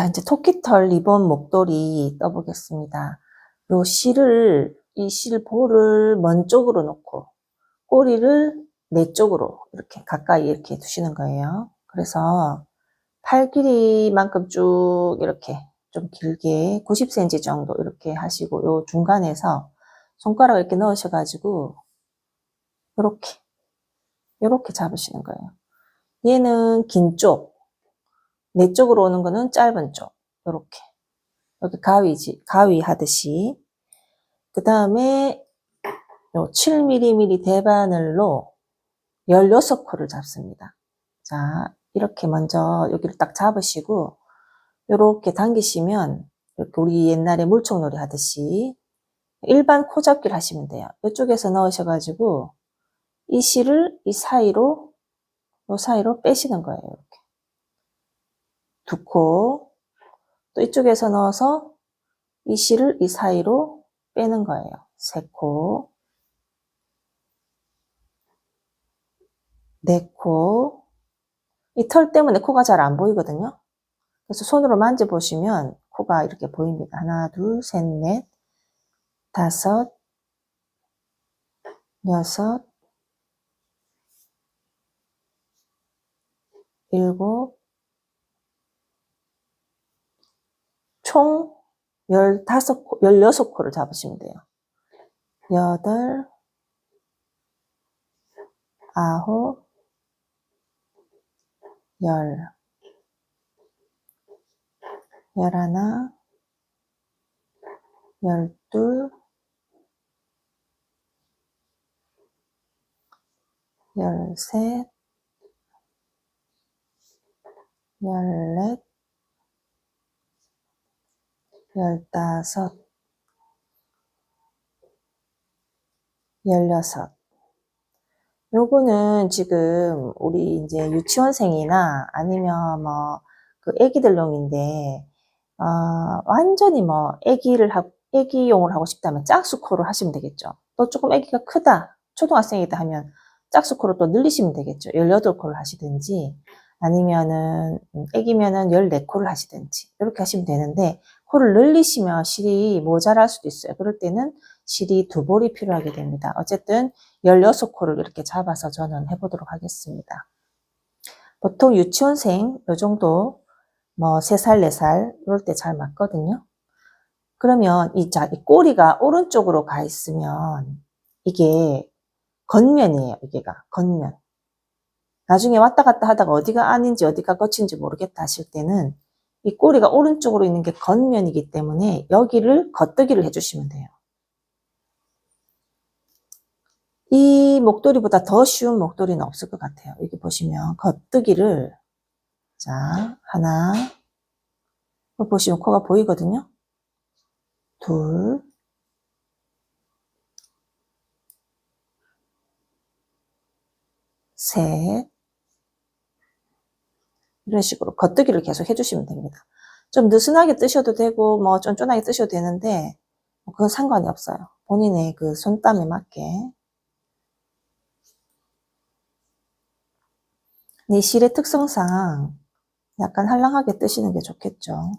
자, 이제 토끼털 리본 목도리 떠보겠습니다. 이 실볼을 먼 쪽으로 놓고 꼬리를 내 쪽으로 이렇게 가까이 이렇게 두시는 거예요. 그래서 팔 길이만큼 쭉 이렇게 좀 길게 90cm 정도 이렇게 하시고 요 중간에서 손가락을 이렇게 넣으셔가지고 요렇게 잡으시는 거예요. 얘는 긴 쪽, 내 쪽으로 오는 거는 짧은 쪽, 요렇게. 여기 가위 하듯이. 그 다음에 요 7mm 대바늘로 16코를 잡습니다. 자, 이렇게 먼저 여기를 딱 잡으시고, 요렇게 당기시면, 이렇게 우리 옛날에 물총놀이 하듯이 일반 코 잡기를 하시면 돼요. 이쪽에서 넣으셔가지고, 이 실을 요 사이로 빼시는 거예요. 이렇게. 2코. 또 이쪽에서 넣어서 이 실을 이 사이로 빼는 거예요. 3코. 4코. 이 털 때문에 코가 잘 안 보이거든요. 그래서 손으로 만져보시면 코가 이렇게 보입니다. 하나, 둘, 셋, 넷, 5, 6, 7, 총 16코를 잡으시면 돼요. 8, 9, 10, 11, 12, 13, 14, 15, 16. 요거는 지금 우리 이제 유치원생이나 아니면 뭐 그 애기들용인데, 완전히 뭐 애기용을 하고 싶다면 짝수코를 하시면 되겠죠. 또 조금 애기가 크다, 초등학생이다 하면 짝수코를 또 늘리시면 되겠죠. 18코를 하시든지, 아니면은 애기면은 14코를 하시든지, 이렇게 하시면 되는데, 코를 늘리시면 실이 모자랄 수도 있어요. 그럴 때는 실이 2볼이 필요하게 됩니다. 어쨌든 16코를 이렇게 잡아서 저는 해보도록 하겠습니다. 보통 유치원생 요 정도 뭐 3살, 4살 이럴 때 잘 맞거든요. 그러면 이 꼬리가 오른쪽으로 가 있으면 이게 겉면이에요. 이게가 겉면. 나중에 왔다 갔다 하다가 어디가 안인지 어디가 겉인지 모르겠다 하실 때는 이 꼬리가 오른쪽으로 있는 게 겉면이기 때문에 여기를 겉뜨기를 해주시면 돼요. 이 목도리보다 더 쉬운 목도리는 없을 것 같아요. 여기 보시면 겉뜨기를, 자, 하나, 보시면 코가 보이거든요. 2, 3, 이런 식으로 겉뜨기를 계속 해주시면 됩니다. 좀 느슨하게 뜨셔도 되고 뭐 쫀쫀하게 뜨셔도 되는데 그건 상관이 없어요. 본인의 그 손땀에 맞게. 이 실의 특성상 약간 할랑하게 뜨시는 게 좋겠죠.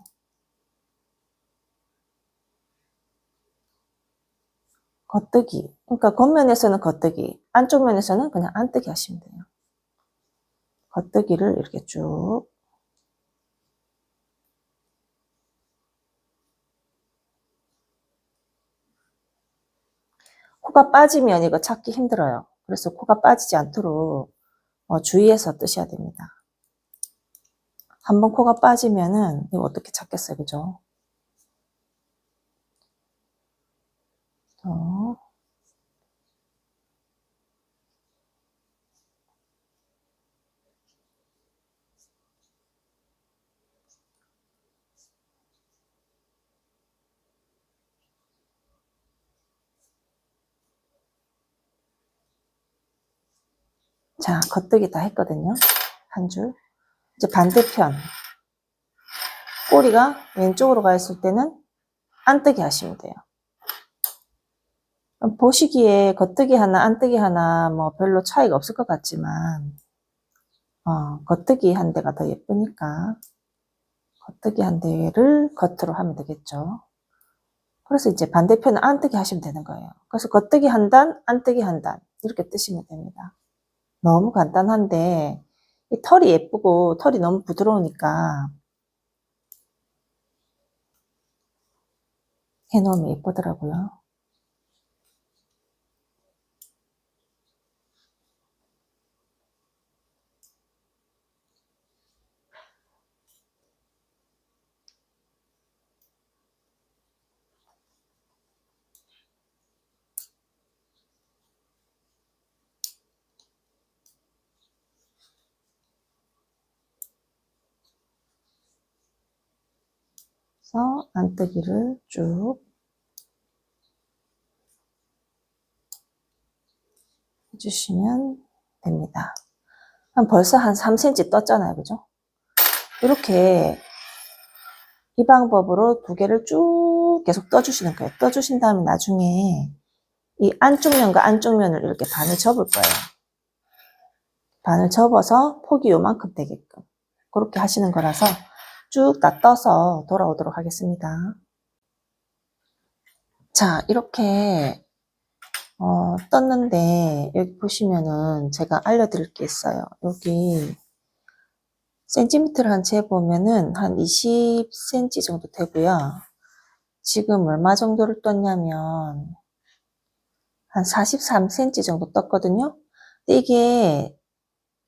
겉뜨기. 그러니까 겉면에서는 겉뜨기, 안쪽 면에서는 그냥 안뜨기 하시면 돼요. 겉뜨기를 이렇게 쭉. 코가 빠지면 이거 찾기 힘들어요. 그래서 코가 빠지지 않도록 주의해서 뜨셔야 됩니다. 한번 코가 빠지면은 이거 어떻게 찾겠어요, 그죠? 자, 겉뜨기 다 했거든요. 한 줄. 이제 반대편. 꼬리가 왼쪽으로 가 있을 때는 안뜨기 하시면 돼요. 보시기에 겉뜨기 하나, 안뜨기 하나 뭐 별로 차이가 없을 것 같지만, 겉뜨기 한 대가 더 예쁘니까 겉뜨기 한 대를 겉으로 하면 되겠죠. 그래서 이제 반대편은 안뜨기 하시면 되는 거예요. 그래서 겉뜨기 한 단, 안뜨기 한 단 이렇게 뜨시면 됩니다. 너무 간단한데 이 털이 예쁘고 털이 너무 부드러우니까 해놓으면 예쁘더라고요. 그래서 안뜨기를 쭉 해주시면 됩니다. 벌써 한 3cm 떴잖아요. 그죠? 이렇게 이 방법으로 두 개를 쭉 계속 떠주시는 거예요. 떠주신 다음에 나중에 이 안쪽 면과 안쪽 면을 이렇게 반을 접을 거예요. 반을 접어서 폭이 요만큼 되게끔 그렇게 하시는 거라서 쭉 다 떠서 돌아오도록 하겠습니다. 자, 이렇게 떴는데 여기 보시면은 제가 알려드릴 게 있어요. 여기 센티미터를 한 재보면은 한 20cm 정도 되고요. 지금 얼마 정도를 떴냐면 한 43cm 정도 떴거든요. 근데 이게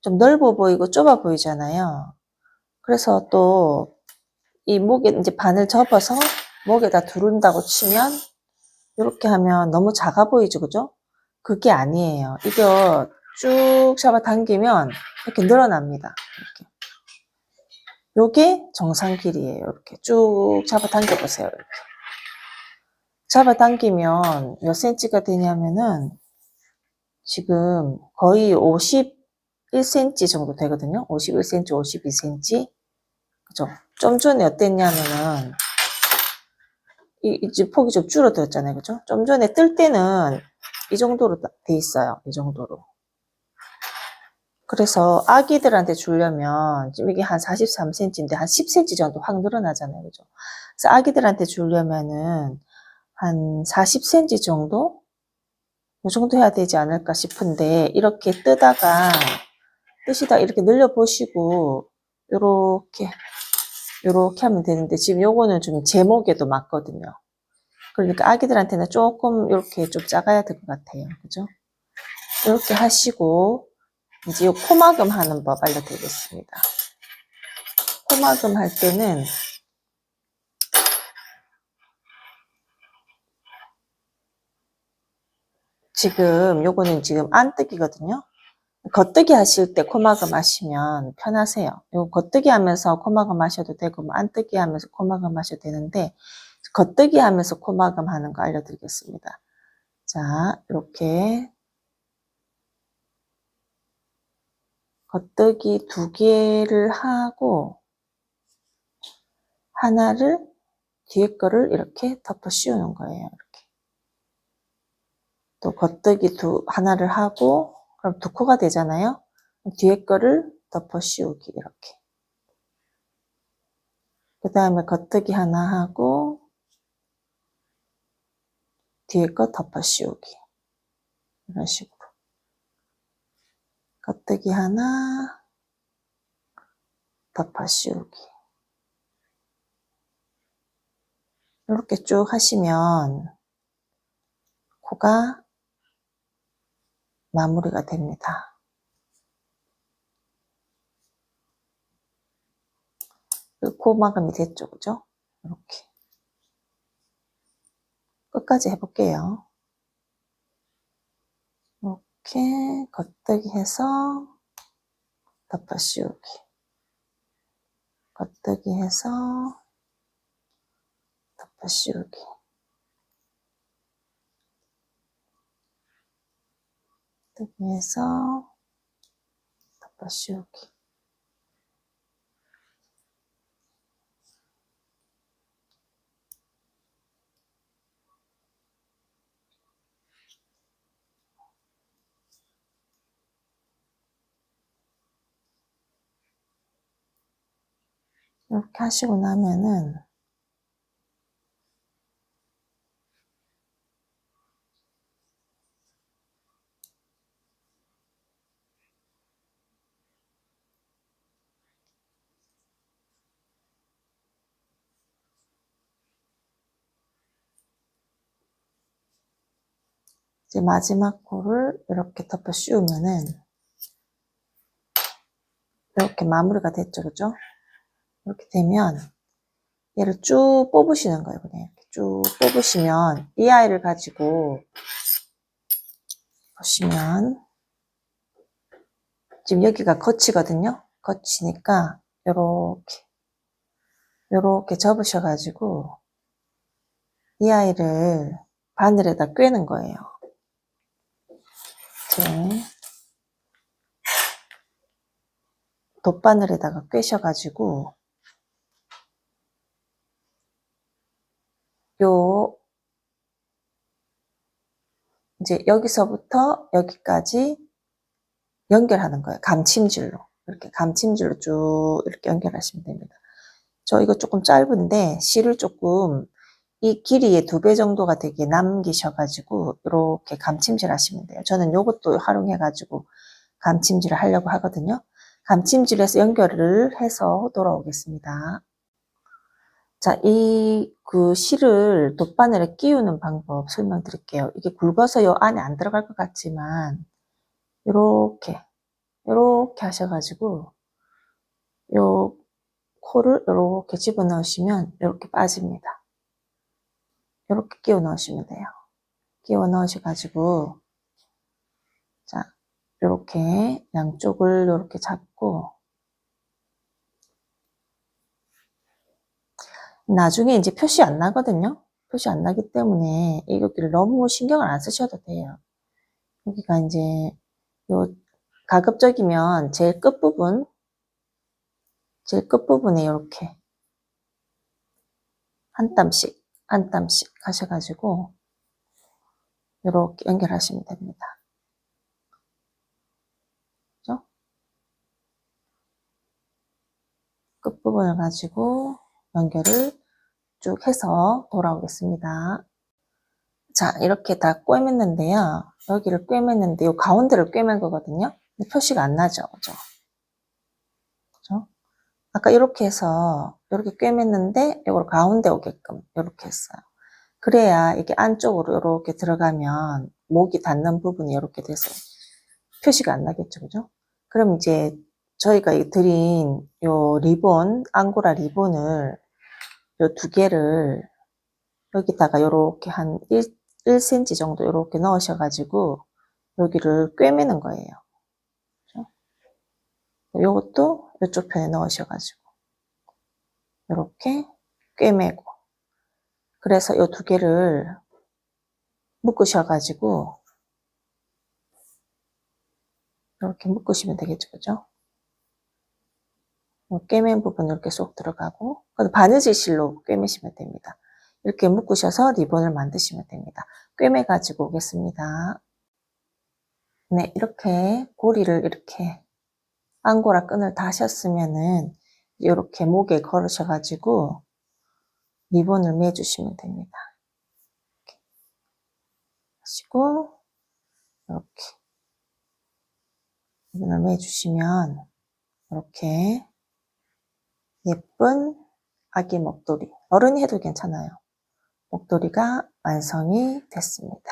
좀 넓어 보이고 좁아 보이잖아요. 그래서 또 이 목에 이제 반을 접어서 목에다 두른다고 치면 이렇게 하면 너무 작아 보이죠, 그죠? 그게 아니에요. 이거 쭉 잡아 당기면 이렇게 늘어납니다. 이렇게. 요게 정상 길이에요. 이렇게 쭉 잡아 당겨 보세요. 이렇게. 잡아 당기면 몇 cm가 되냐면은 지금 거의 51cm 정도 되거든요. 51cm, 52cm. 그죠? 좀 전에 어땠냐면은 이제 폭이 좀 줄어들었잖아요. 그죠? 좀 전에 뜰 때는 이 정도로 돼 있어요. 이 정도로. 그래서 아기들한테 주려면 지금 이게 한 43cm인데 한 10cm 정도 확 늘어나잖아요. 그죠? 그래서 아기들한테 주려면은 한 40cm 정도? 이 정도 해야 되지 않을까 싶은데 이렇게 뜨시다 이렇게 늘려보시고 요렇게 하면 되는데 지금 요거는 좀 제목에도 맞거든요. 그러니까 아기들한테는 조금 이렇게 좀 작아야 될 것 같아요. 그죠? 이렇게 하시고 이제 요 코막음 하는 법 알려드리겠습니다. 코막음 할 때는 지금 요거는 지금 안뜨기거든요. 겉뜨기 하실 때 코막음 하시면 편하세요. 요 겉뜨기 하면서 코막음 하셔도 되고 뭐 안뜨기 하면서 코막음 하셔도 되는데 겉뜨기 하면서 코막음 하는 거 알려드리겠습니다. 자, 이렇게 겉뜨기 2개를 하고 하나를 뒤에 거를 이렇게 덮어 씌우는 거예요. 이렇게. 또 겉뜨기 하나를 하고 그럼 2코가 되잖아요. 뒤에 거를 덮어 씌우기 이렇게. 그 다음에 겉뜨기 하나 하고 뒤에 거 덮어 씌우기 이런 식으로. 겉뜨기 하나 덮어 씌우기 이렇게 쭉 하시면 코가 마무리가 됩니다. 코 마감이 됐죠, 그죠? 이렇게 끝까지 해볼게요. 이렇게 겉뜨기 해서 덮어 씌우기, 겉뜨기 해서 덮어 씌우기. 겉뜨기 해서 덮어 씌우기. 이렇게 하시고 나면은 이제 마지막 코를 이렇게 덮어 씌우면은 이렇게 마무리가 됐죠, 그죠? 이렇게 되면 얘를 쭉 뽑으시는 거예요, 그냥 이렇게 쭉 뽑으시면 이 아이를 가지고 보시면 지금 여기가 겉이거든요. 겉이니까 요렇게 접으셔가지고 이 아이를 바늘에다 꿰는 거예요. 이렇게 돗바늘에다가 꿰셔가지고 요 이제 여기서부터 여기까지 연결하는 거예요. 감침줄로. 이렇게 감침줄로 쭉 이렇게 연결하시면 됩니다. 저 이거 조금 짧은데 실을 조금 이 길이의 2배 정도가 되게 남기셔가지고 이렇게 감침질 하시면 돼요. 저는 요것도 활용해가지고 감침질을 하려고 하거든요. 감침질해서 연결을 해서 돌아오겠습니다. 자, 그 실을 돗바늘에 끼우는 방법 설명드릴게요. 이게 굵어서 요 안에 안 들어갈 것 같지만 요렇게 하셔가지고 요 코를 요렇게 집어넣으시면 요렇게 빠집니다. 요렇게 끼워 넣으시면 돼요. 끼워 넣으셔가지고 자, 요렇게 양쪽을 요렇게 잡고 나중에 이제 표시 안 나거든요. 표시 안 나기 때문에 여기를 너무 신경을 안 쓰셔도 돼요. 여기가 이제 요 가급적이면 제일 끝부분에 이렇게 한 땀씩 하셔가지고 이렇게 연결하시면 됩니다. 그죠? 끝부분을 가지고 연결을 쭉 해서 돌아오겠습니다. 자, 이렇게 다 꿰맸는데요. 여기를 꿰맸는데 요 가운데를 꿰맨 거거든요. 근데 표시가 안 나죠, 그죠? 그죠? 아까 이렇게 해서 이렇게 꿰맸는데 이걸 가운데 오게끔 이렇게 했어요. 그래야 이게 안쪽으로 이렇게 들어가면 목이 닿는 부분이 이렇게 돼서 표시가 안 나겠죠, 그죠? 그럼 이제 저희가 드린 요 리본, 앙고라 리본을 요 2개를 여기다가 요렇게 한 1cm 정도 요렇게 넣으셔가지고 여기를 꿰매는 거예요. 그죠? 요것도 이쪽 편에 넣으셔가지고 요렇게 꿰매고 그래서 요 2개를 묶으셔가지고 이렇게 묶으시면 되겠죠, 그죠? 꿰맨 부분 이렇게 쏙 들어가고 바느질 실로 꿰매시면 됩니다. 이렇게 묶으셔서 리본을 만드시면 됩니다. 꿰매 가지고 오겠습니다. 네, 이렇게 고리를 이렇게 앙고라 끈을 다셨으면은 이렇게 목에 걸으셔가지고 리본을 매주시면 됩니다. 이렇게 하시고 이렇게 리본을 매주시면 이렇게 예쁜 아기 목도리, 어른이 해도 괜찮아요. 목도리가 완성이 됐습니다.